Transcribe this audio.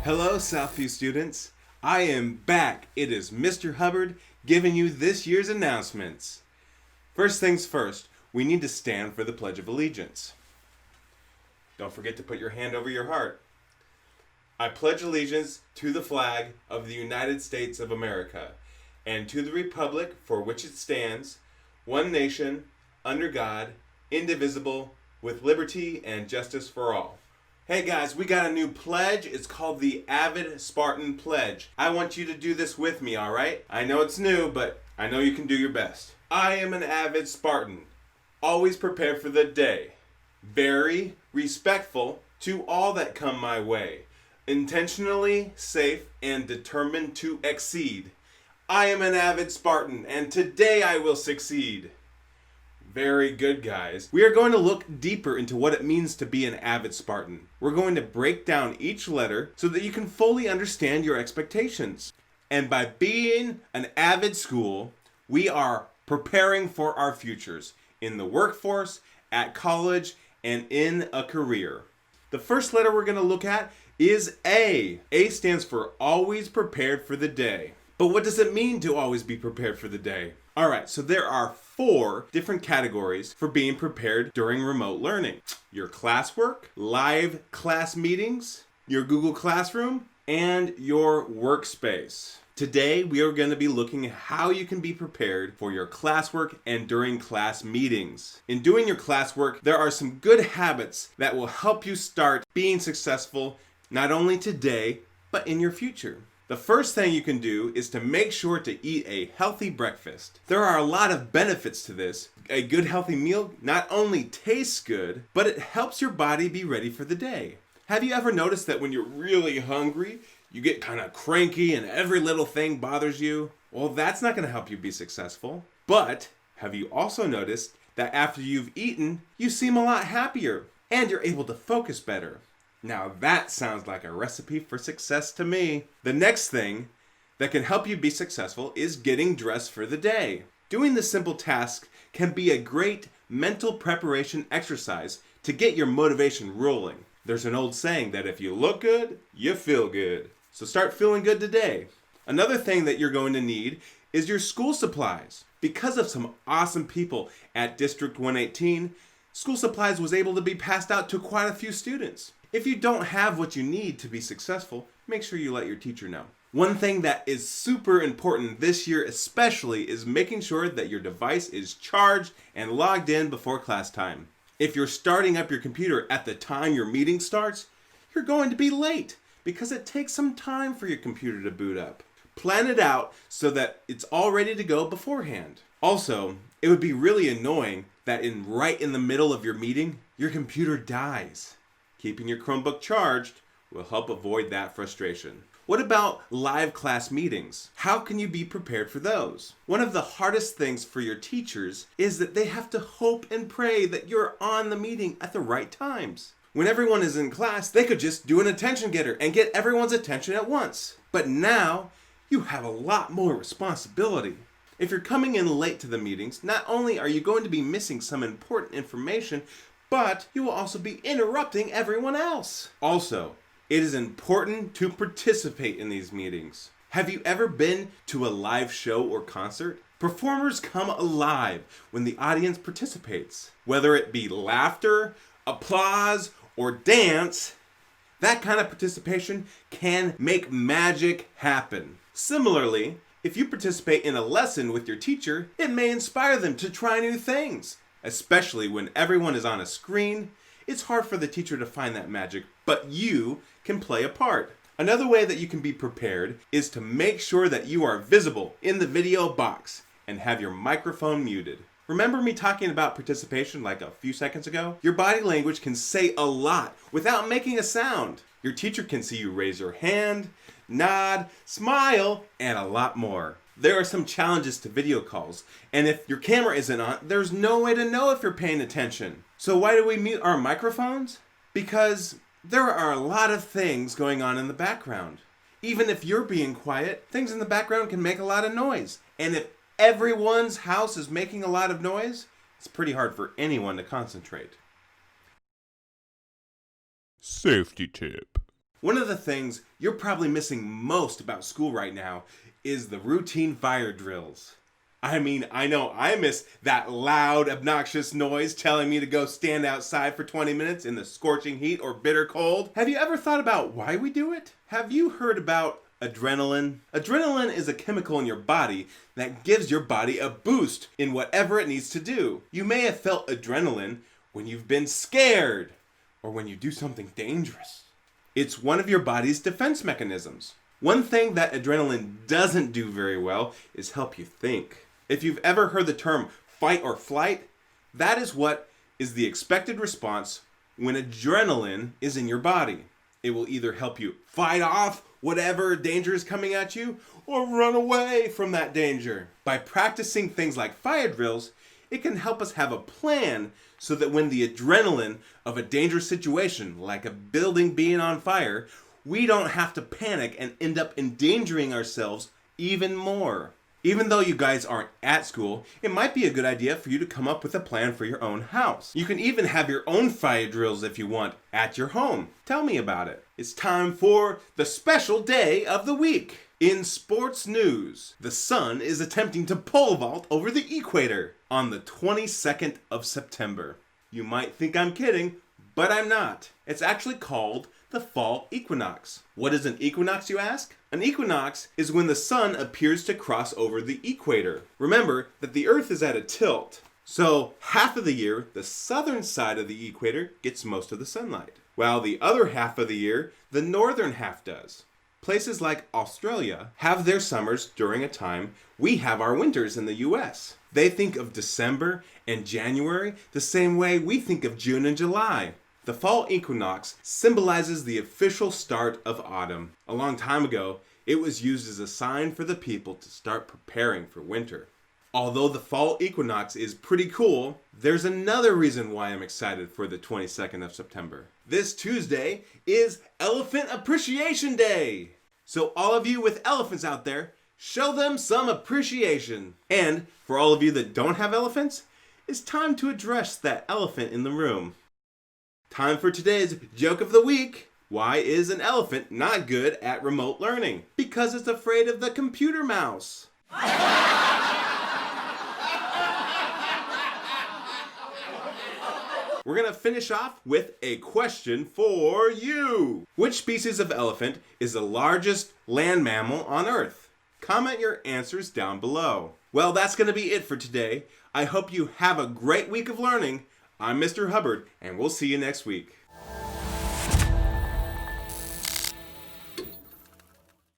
Hello, SVUE students. I am back. It is Mr. Hubbard giving you this year's announcements. First things first, we need to stand for the Pledge of Allegiance. Don't forget to put your hand over your heart. I pledge allegiance to the flag of the United States of America and to the republic for which it stands, one nation, under God, indivisible, with liberty and justice for all. Hey guys, we got a new pledge. It's called the Avid Spartan Pledge. I want you to do this with me, alright? I know it's new, but I know you can do your best. I am an avid Spartan, always prepared for the day, very respectful to all that come my way, intentionally safe and determined to exceed. I am an avid Spartan, and today I will succeed. Very good, guys. We are going to look deeper into what it means to be an avid Spartan. We're going to break down each letter so that you can fully understand your expectations. And by being an avid school, we are preparing for our futures in the workforce, at college, and in a career. The first letter we're going to look at is A. A stands for always prepared for the day. But what does it mean to always be prepared for the day? Alright, so there are 4 different categories for being prepared during remote learning. Your classwork, live class meetings, your Google Classroom, and your workspace. Today, we are going to be looking at how you can be prepared for your classwork and during class meetings. In doing your classwork, there are some good habits that will help you start being successful not only today, but in your future. The first thing you can do is to make sure to eat a healthy breakfast. There are a lot of benefits to this. A good healthy meal not only tastes good, but it helps your body be ready for the day. Have you ever noticed that when you're really hungry, you get kind of cranky and every little thing bothers you? Well, that's not going to help you be successful. But have you also noticed that after you've eaten, you seem a lot happier and you're able to focus better? Now that sounds like a recipe for success to me. The next thing that can help you be successful is getting dressed for the day. Doing this simple task can be a great mental preparation exercise to get your motivation rolling. There's an old saying that if you look good, you feel good. So start feeling good today. Another thing that you're going to need is your school supplies. Because of some awesome people at District 118, school supplies was able to be passed out to quite a few students. If you don't have what you need to be successful, make sure you let your teacher know. One thing that is super important this year especially is making sure that your device is charged and logged in before class time. If you're starting up your computer at the time your meeting starts, you're going to be late because it takes some time for your computer to boot up. Plan it out so that it's all ready to go beforehand. Also, it would be really annoying that right in the middle of your meeting, your computer dies. Keeping your Chromebook charged will help avoid that frustration. What about live class meetings? How can you be prepared for those? One of the hardest things for your teachers is that they have to hope and pray that you're on the meeting at the right times. When everyone is in class, they could just do an attention getter and get everyone's attention at once. But now, you have a lot more responsibility. If you're coming in late to the meetings, not only are you going to be missing some important information, but you will also be interrupting everyone else. Also, it is important to participate in these meetings. Have you ever been to a live show or concert? Performers come alive when the audience participates. Whether it be laughter, applause, or dance, that kind of participation can make magic happen. Similarly, if you participate in a lesson with your teacher, it may inspire them to try new things. Especially when everyone is on a screen, it's hard for the teacher to find that magic, but you can play a part. Another way that you can be prepared is to make sure that you are visible in the video box and have your microphone muted. Remember me talking about participation like a few seconds ago? Your body language can say a lot without making a sound. Your teacher can see you raise your hand, nod, smile, and a lot more. There are some challenges to video calls, and if your camera isn't on, there's no way to know if you're paying attention. So why do we mute our microphones? Because there are a lot of things going on in the background. Even if you're being quiet, things in the background can make a lot of noise. And if everyone's house is making a lot of noise, it's pretty hard for anyone to concentrate. Safety tip. One of the things you're probably missing most about school right now is the routine fire drills. I mean, I know I miss that loud, obnoxious noise telling me to go stand outside for 20 minutes in the scorching heat or bitter cold. Have you ever thought about why we do it? Have you heard about adrenaline? Adrenaline is a chemical in your body that gives your body a boost in whatever it needs to do. You may have felt adrenaline when you've been scared or when you do something dangerous. It's one of your body's defense mechanisms. One thing that adrenaline doesn't do very well is help you think. If you've ever heard the term fight or flight, that is what is the expected response when adrenaline is in your body. It will either help you fight off whatever danger is coming at you or run away from that danger. By practicing things like fire drills, it can help us have a plan so that when the adrenaline of a dangerous situation, like a building being on fire, we don't have to panic and end up endangering ourselves even more. Even though you guys aren't at school, it might be a good idea for you to come up with a plan for your own house. You can even have your own fire drills if you want at your home. Tell me about it. It's time for the special day of the week. In sports news, the sun is attempting to pole vault over the equator on the 22nd of September. You might think I'm kidding, but I'm not. It's actually called the fall equinox. What is an equinox, you ask? An equinox is when the sun appears to cross over the equator. Remember that the Earth is at a tilt, so half of the year, the southern side of the equator gets most of the sunlight, while the other half of the year, the northern half does. Places like Australia have their summers during a time we have our winters in the US. They think of December and January the same way we think of June and July. The fall equinox symbolizes the official start of autumn. A long time ago, it was used as a sign for the people to start preparing for winter. Although the fall equinox is pretty cool, there's another reason why I'm excited for the 22nd of September. This Tuesday is Elephant Appreciation Day. So all of you with elephants out there, show them some appreciation. And for all of you that don't have elephants, it's time to address that elephant in the room. Time for today's joke of the week. Why is an elephant not good at remote learning? Because it's afraid of the computer mouse. We're gonna finish off with a question for you. Which species of elephant is the largest land mammal on Earth? Comment your answers down below. Well, that's gonna be it for today. I hope you have a great week of learning. I'm Mr. Hubbard, and we'll see you next week.